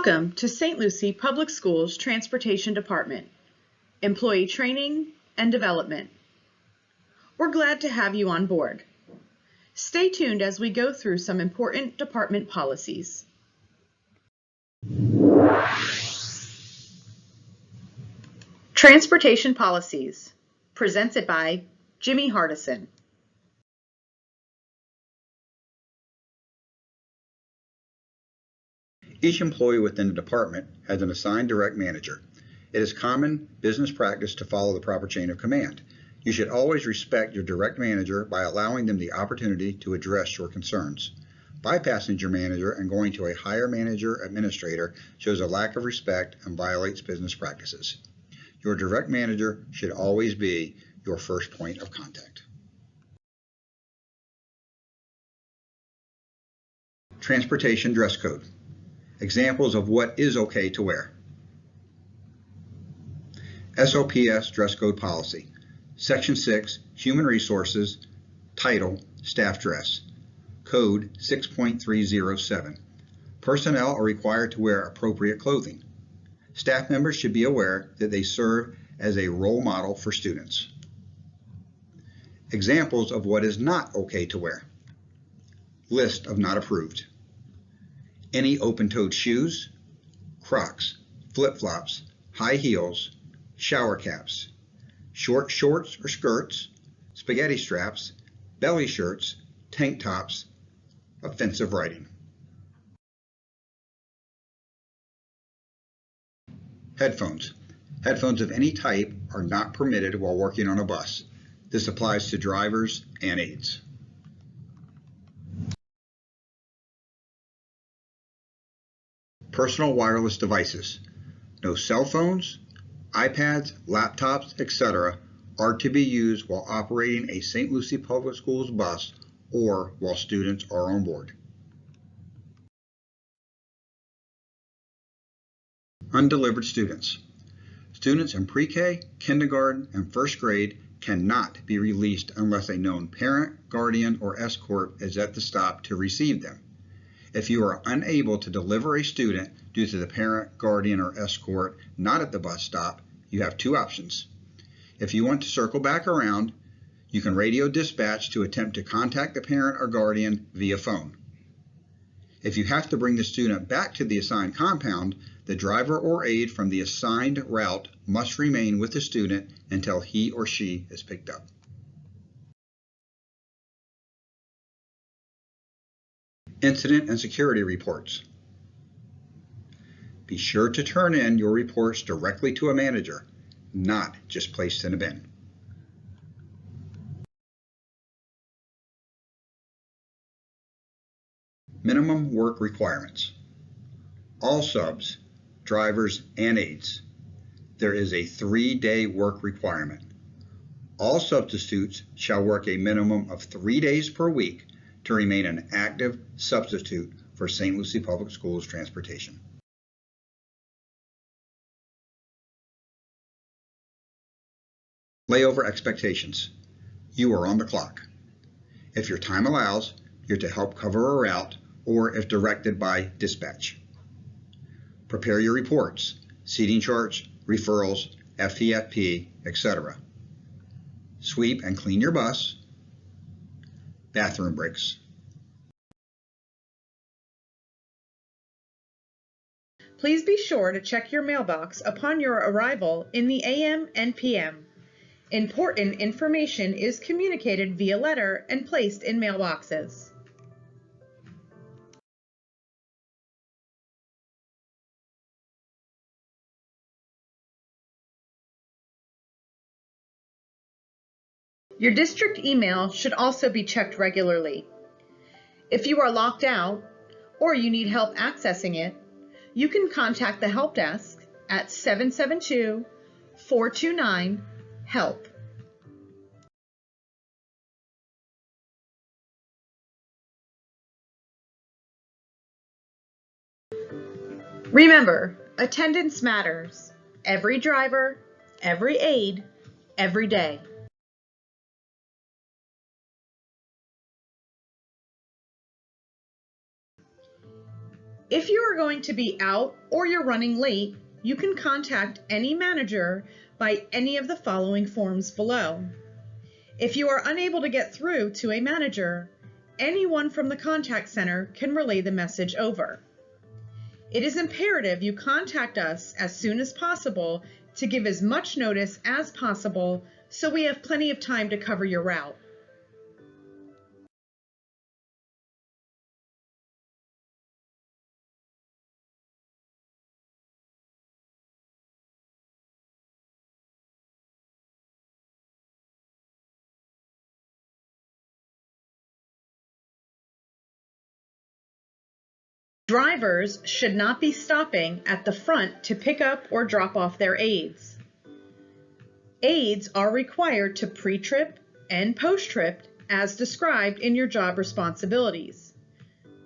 Welcome to St. Lucie Public Schools Transportation Department, Employee Training and Development. We're glad to have you on board. Stay tuned as we go through some important department policies. Transportation Policies, presented by Jimmy Hardison. Each employee within the department has an assigned direct manager. It is common business practice to follow the proper chain of command. You should always respect your direct manager by allowing them the opportunity to address your concerns. Bypassing your manager and going to a higher manager administrator shows a lack of respect and violates business practices. Your direct manager should always be your first point of contact. Transportation dress code. Examples of what is okay to wear. SOPS dress code policy. Section 6, Human Resources, Title, Staff Dress. Code 6.307. Personnel are required to wear appropriate clothing. Staff members should be aware that they serve as a role model for students. Examples of what is not okay to wear. List of not approved. Any open-toed shoes, Crocs, flip-flops, high heels, shower caps, short shorts or skirts, spaghetti straps, belly shirts, tank tops, offensive writing. Headphones. Headphones of any type are not permitted while working on a bus. This applies to drivers and aides. Personal wireless devices. No cell phones, iPads, laptops, etc. are to be used while operating a St. Lucie Public Schools bus or while students are on board. Undelivered students. Students in pre-K, kindergarten, and first grade cannot be released unless a known parent, guardian, or escort is at the stop to receive them. If you are unable to deliver a student due to the parent, guardian, or escort not at the bus stop, you have two options. If you want to circle back around, you can radio dispatch to attempt to contact the parent or guardian via phone. If you have to bring the student back to the assigned compound, the driver or aide from the assigned route must remain with the student until he or she is picked up. Incident and security reports. Be sure to turn in your reports directly to a manager, not just placed in a bin. Minimum work requirements. All subs, drivers, and aides, there is a 3-day work requirement. All substitutes shall work a minimum of 3 days per week to remain an active substitute for St. Lucie Public Schools transportation. Layover expectations. You are on the clock. If your time allows, you're to help cover a route or if directed by dispatch. Prepare your reports, seating charts, referrals, FPFP, etc. Sweep and clean your bus. Bathroom breaks. Please be sure to check your mailbox upon your arrival in the AM and PM. Important information is communicated via letter and placed in mailboxes. Your district email should also be checked regularly. If you are locked out or you need help accessing it, you can contact the help desk at 772-429-HELP. Remember, attendance matters. Every driver, every aide, every day. If you are going to be out or you're running late, you can contact any manager by any of the following forms below. If you are unable to get through to a manager, anyone from the contact center can relay the message over. It is imperative you contact us as soon as possible to give as much notice as possible so we have plenty of time to cover your route. Drivers should not be stopping at the front to pick up or drop off their aides. Aides are required to pre-trip and post-trip as described in your job responsibilities.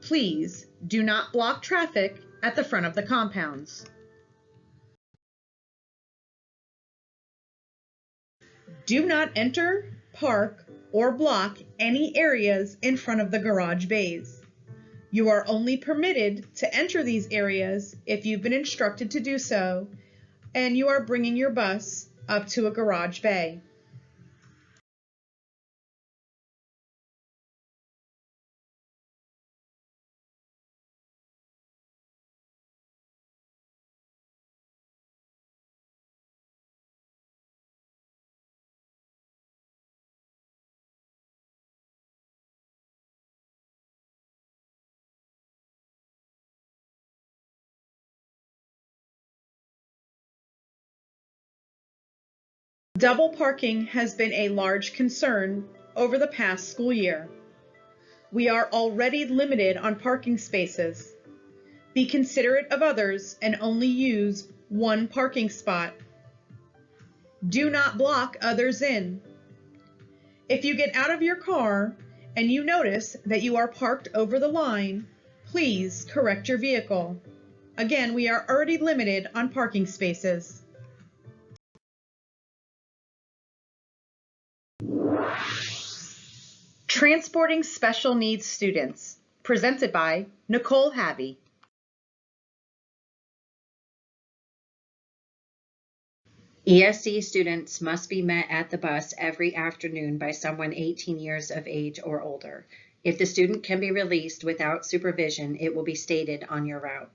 Please do not block traffic at the front of the compounds. Do not enter, park, or block any areas in front of the garage bays. You are only permitted to enter these areas if you've been instructed to do so and you are bringing your bus up to a garage bay. Double parking has been a large concern over the past school year. We are already limited on parking spaces. Be considerate of others and only use one parking spot. Do not block others in. If you get out of your car and you notice that you are parked over the line, please correct your vehicle. Again, we are already limited on parking spaces. Transporting Special Needs Students, presented by Nicole Habby. ESC students must be met at the bus every afternoon by someone 18 years of age or older. If the student can be released without supervision, it will be stated on your route.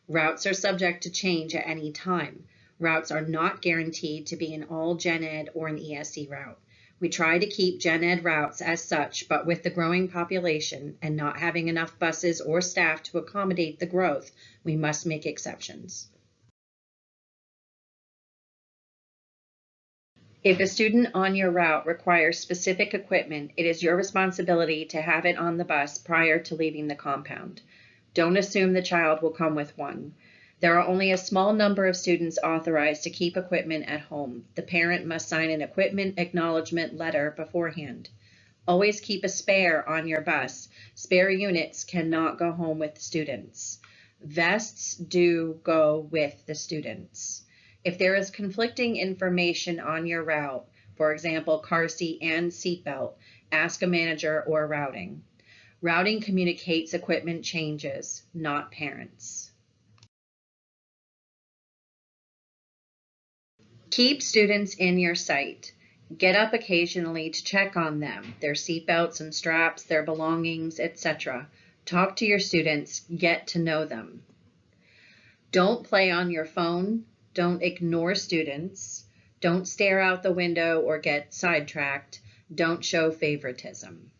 Routes are subject to change at any time. Routes are not guaranteed to be an all Gen Ed or an ESC route. We try to keep Gen Ed routes as such, but with the growing population and not having enough buses or staff to accommodate the growth, we must make exceptions. If a student on your route requires specific equipment, it is your responsibility to have it on the bus prior to leaving the compound. Don't assume the child will come with one. There are only a small number of students authorized to keep equipment at home. The parent must sign an equipment acknowledgement letter beforehand. Always keep a spare on your bus. Spare units cannot go home with the students. Vests do go with the students. If there is conflicting information on your route, for example, car seat and seatbelt, ask a manager or routing. Routing communicates equipment changes, not parents. Keep students in your sight. Get up occasionally to check on them, their seatbelts and straps, their belongings, etc. Talk to your students, get to know them. Don't play on your phone. Don't ignore students. Don't stare out the window or get sidetracked. Don't show favoritism.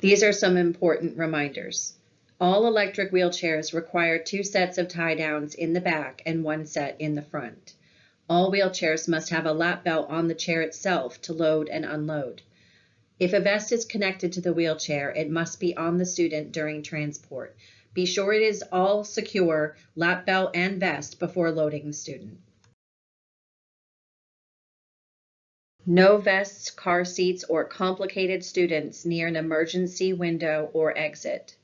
These are some important reminders. All electric wheelchairs require 2 sets of tie downs in the back and 1 set in the front. All wheelchairs must have a lap belt on the chair itself to load and unload. If a vest is connected to the wheelchair, it must be on the student during transport. Be sure it is all secure, lap belt and vest, before loading the student. No vests, car seats, or complicated students near an emergency window or exit.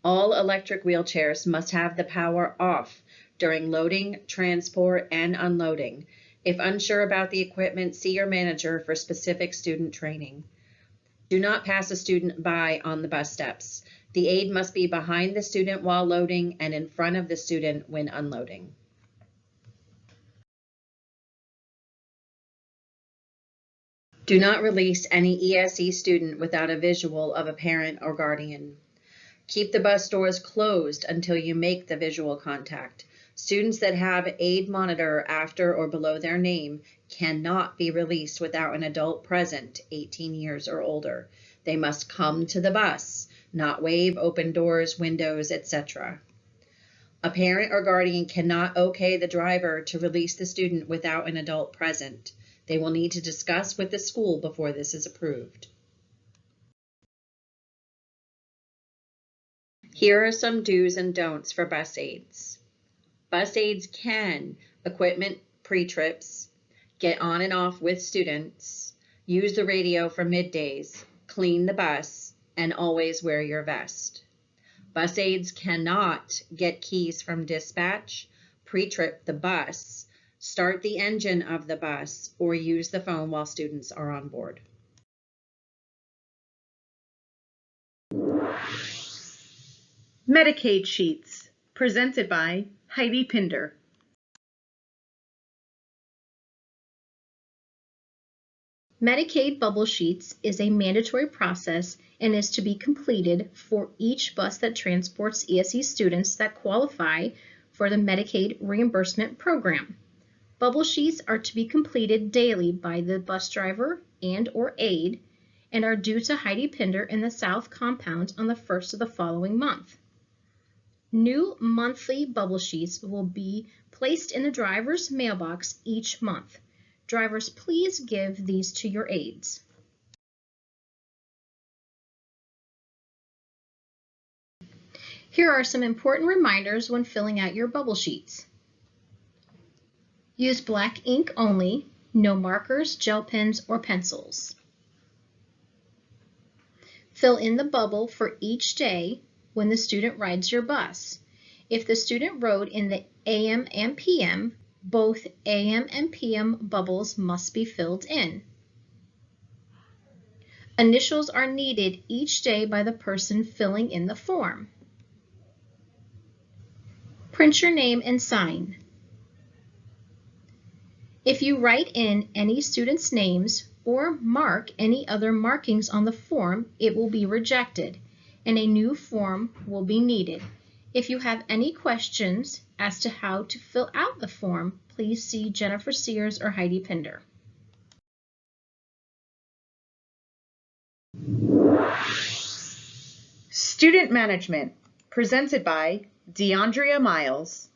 All electric wheelchairs must have the power off during loading, transport, and unloading. If unsure about the equipment, see your manager for specific student training. Do not pass a student by on the bus steps. The aide must be behind the student while loading and in front of the student when unloading. Do not release any ESE student without a visual of a parent or guardian. Keep the bus doors closed until you make the visual contact. Students that have aide monitor after or below their name cannot be released without an adult present, 18 years or older. They must come to the bus, not wave, open doors, windows, etc. A parent or guardian cannot okay the driver to release the student without an adult present. They will need to discuss with the school before this is approved. Here are some do's and don'ts for bus aides. Bus aides can equipment pre-trips, get on and off with students, use the radio for middays, clean the bus, and always wear your vest. Bus aides cannot get keys from dispatch, pre-trip the bus, start the engine of the bus, or use the phone while students are on board. Medicaid Sheets, presented by Heidi Pinder. Medicaid bubble sheets is a mandatory process and is to be completed for each bus that transports ESE students that qualify for the Medicaid reimbursement program. Bubble sheets are to be completed daily by the bus driver and/or aide and are due to Heidi Pinder in the South Compound on the first of the following month. New monthly bubble sheets will be placed in the driver's mailbox each month. Drivers, please give these to your aides. Here are some important reminders when filling out your bubble sheets. Use black ink only, no markers, gel pens, or pencils. Fill in the bubble for each day when the student rides your bus. If the student rode in the AM and PM, both AM and PM bubbles must be filled in. Initials are needed each day by the person filling in the form. Print your name and sign. If you write in any student's names or mark any other markings on the form, it will be rejected and a new form will be needed. If you have any questions as to how to fill out the form, please see Jennifer Sears or Heidi Pinder. Student Management, presented by DeAndrea Miles.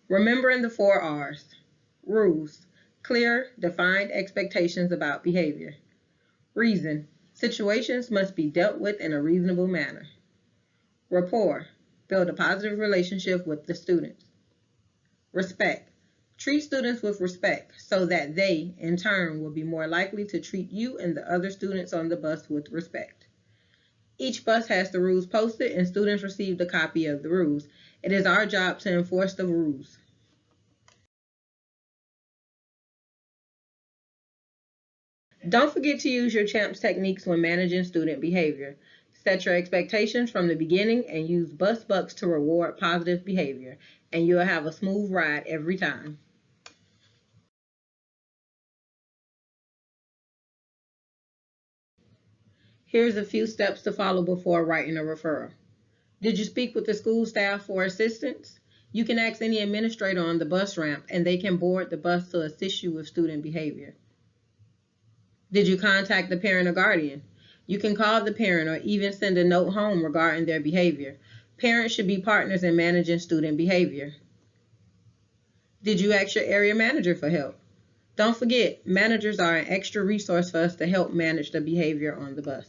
Remembering the 4 R's. Rules. Clear, defined expectations about behavior. Reason. Situations must be dealt with in a reasonable manner. Rapport. Build a positive relationship with the students. Respect. Treat students with respect so that they, in turn, will be more likely to treat you and the other students on the bus with respect. Each bus has the rules posted and students received a copy of the rules. It is our job to enforce the rules. Don't forget to use your CHAMPS techniques when managing student behavior. Set your expectations from the beginning and use bus bucks to reward positive behavior, and you'll have a smooth ride every time. Here's a few steps to follow before writing a referral. Did you speak with the school staff for assistance? You can ask any administrator on the bus ramp and they can board the bus to assist you with student behavior. Did you contact the parent or guardian? You can call the parent or even send a note home regarding their behavior. Parents should be partners in managing student behavior. Did you ask your area manager for help? Don't forget, managers are an extra resource for us to help manage the behavior on the bus.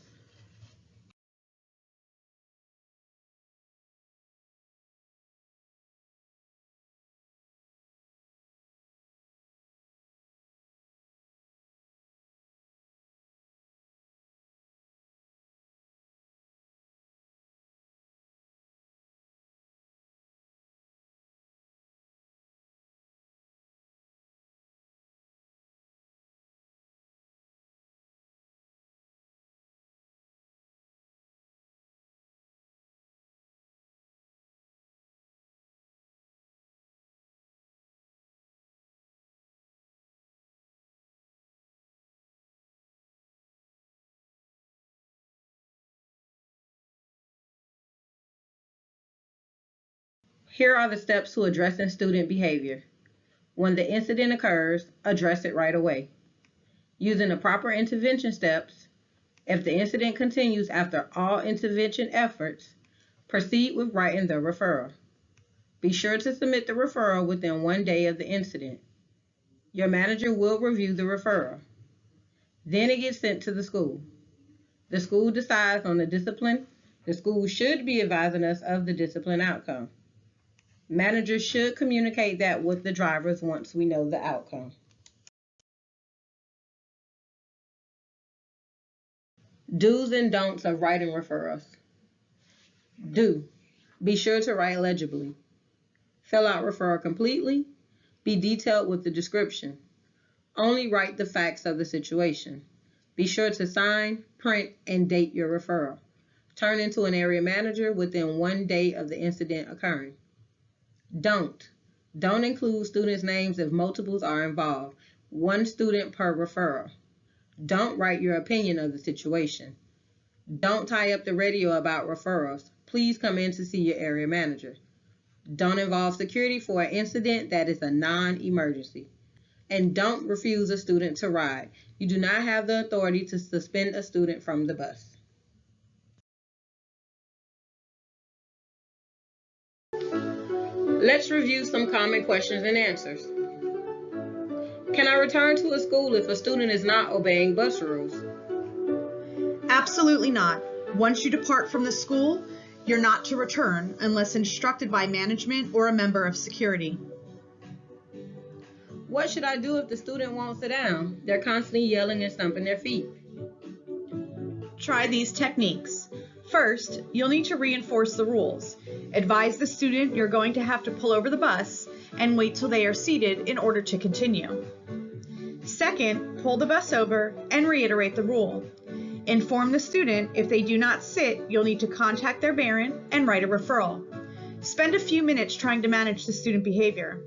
Here are the steps to addressing student behavior. When the incident occurs, address it right away. Using the proper intervention steps, if the incident continues after all intervention efforts, proceed with writing the referral. Be sure to submit the referral within 1 day of the incident. Your manager will review the referral. Then it gets sent to the school. The school decides on the discipline. The school should be advising us of the discipline outcome. Managers should communicate that with the drivers once we know the outcome. Do's and don'ts of writing referrals. Do. Be sure to write legibly. Fill out referral completely. Be detailed with the description. Only write the facts of the situation. Be sure to sign, print, and date your referral. Turn into an area manager within 1 day of the incident occurring. Don't include students' names if multiples are involved. 1 student per referral. Don't write your opinion of the situation. Don't tie up the radio about referrals. Please come in to see your area manager. Don't involve security for an incident that is a non-emergency. And don't refuse a student to ride. You do not have the authority to suspend a student from the bus. Let's review some common questions and answers. Can I return to a school if a student is not obeying bus rules? Absolutely not. Once you depart from the school, you're not to return unless instructed by management or a member of security. What should I do if the student won't sit down? They're constantly yelling and stomping their feet. Try these techniques. First, you'll need to reinforce the rules. Advise the student you're going to have to pull over the bus and wait till they are seated in order to continue. Second, pull the bus over and reiterate the rule. Inform the student if they do not sit, you'll need to contact their parent and write a referral. Spend a few minutes trying to manage the student behavior.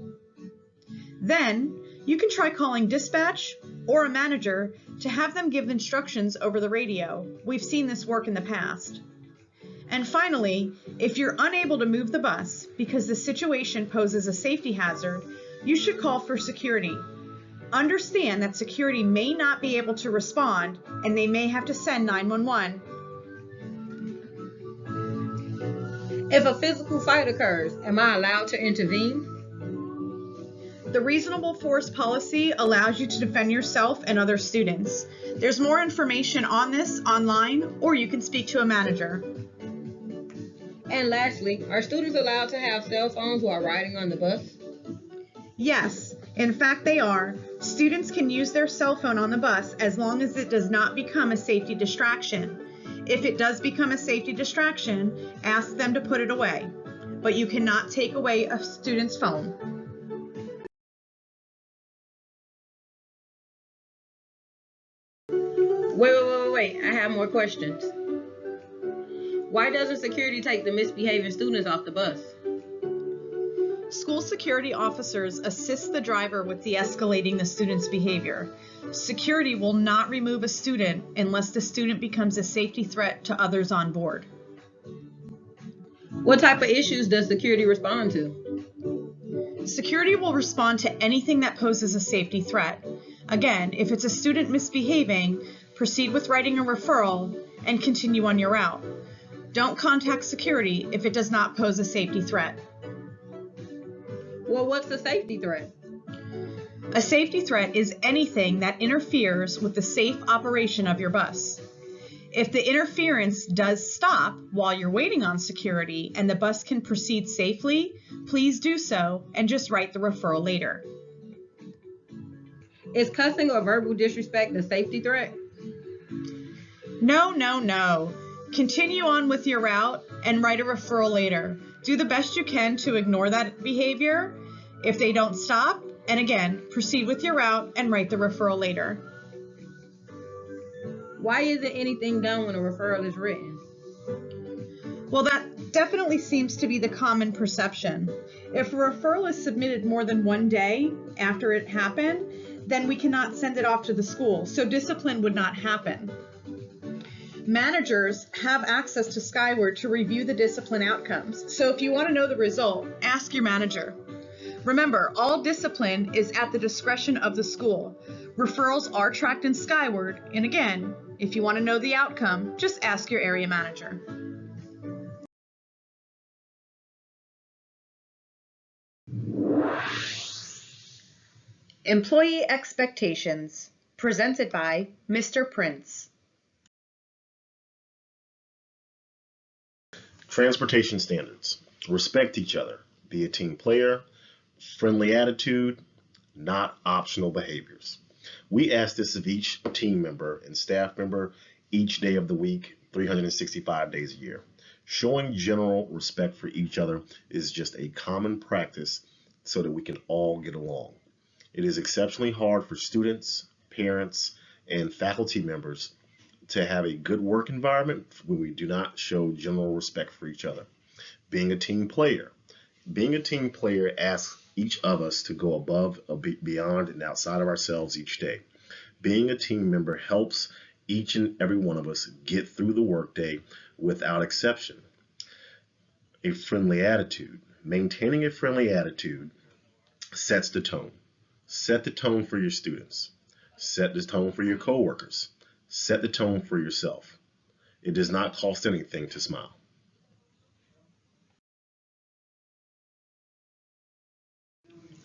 Then, you can try calling dispatch or a manager to have them give instructions over the radio. We've seen this work in the past. And finally, if you're unable to move the bus because the situation poses a safety hazard, you should call for security. Understand that security may not be able to respond and they may have to send 911. If a physical fight occurs, am I allowed to intervene? The reasonable force policy allows you to defend yourself and other students. There's more information on this online, or you can speak to a manager. And lastly, are students allowed to have cell phones while riding on the bus? Yes, in fact they are. Students can use their cell phone on the bus as long as it does not become a safety distraction. If it does become a safety distraction, ask them to put it away. But you cannot take away a student's phone. Wait, I have more questions. Why doesn't security take the misbehaving students off the bus? School security officers assist the driver with de-escalating the student's behavior. Security will not remove a student unless the student becomes a safety threat to others on board. What type of issues does security respond to? Security will respond to anything that poses a safety threat. Again, if it's a student misbehaving, proceed with writing a referral and continue on your route. Don't contact security if it does not pose a safety threat. Well, what's a safety threat? A safety threat is anything that interferes with the safe operation of your bus. If the interference does stop while you're waiting on security and the bus can proceed safely, please do so and just write the referral later. Is cussing or verbal disrespect a safety threat? No. Continue on with your route and write a referral later. Do the best you can to ignore that behavior if they don't stop, and again, proceed with your route and write the referral later. Why isn't anything done when a referral is written? Well, that definitely seems to be the common perception. If a referral is submitted more than 1 day after it happened, then we cannot send it off to the school, so discipline would not happen. Managers have access to Skyward to review the discipline outcomes. So if you want to know the result, ask your manager. Remember, all discipline is at the discretion of the school. Referrals are tracked in Skyward, and again, if you want to know the outcome, just ask your area manager. Employee Expectations, presented by Mr. Prince. Transportation standards. Respect each other. Be a team player. Friendly attitude. Not optional behaviors. We ask this of each team member and staff member each day of the week, 365 days a year. Showing general respect for each other is just a common practice so that we can all get along. It is exceptionally hard for students, parents, and faculty members to have a good work environment when we do not show general respect for each other. Being a team player. Being a team player asks each of us to go above, beyond, and outside of ourselves each day. Being a team member helps each and every one of us get through the workday without exception. A friendly attitude. Maintaining a friendly attitude sets the tone. Set the tone for your students. Set the tone for your coworkers. Set the tone for yourself. It does not cost anything to smile.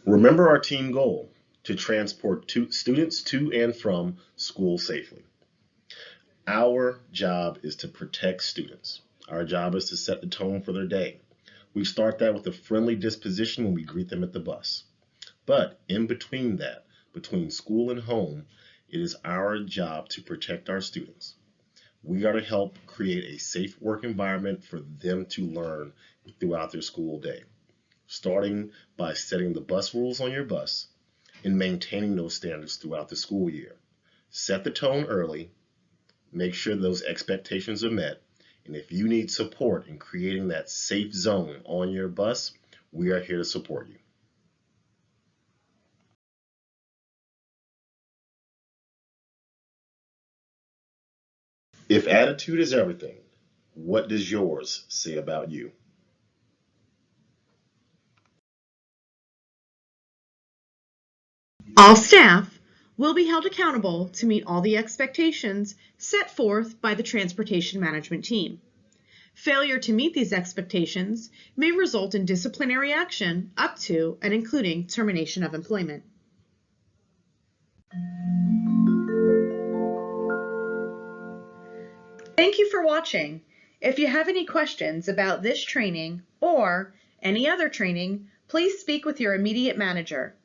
Remember our team goal, to transport students to and from school safely. Our job is to protect students. Our job is to set the tone for their day. We start that with a friendly disposition when we greet them at the bus. But in between that, between school and home, it is our job to protect our students. We are to help create a safe work environment for them to learn throughout their school day, starting by setting the bus rules on your bus and maintaining those standards throughout the school year. Set the tone early, make sure those expectations are met, and if you need support in creating that safe zone on your bus, we are here to support you. If attitude is everything, what does yours say about you? All staff will be held accountable to meet all the expectations set forth by the transportation management team. Failure to meet these expectations may result in disciplinary action up to and including termination of employment. Thank you for watching. If you have any questions about this training or any other training, please speak with your immediate manager.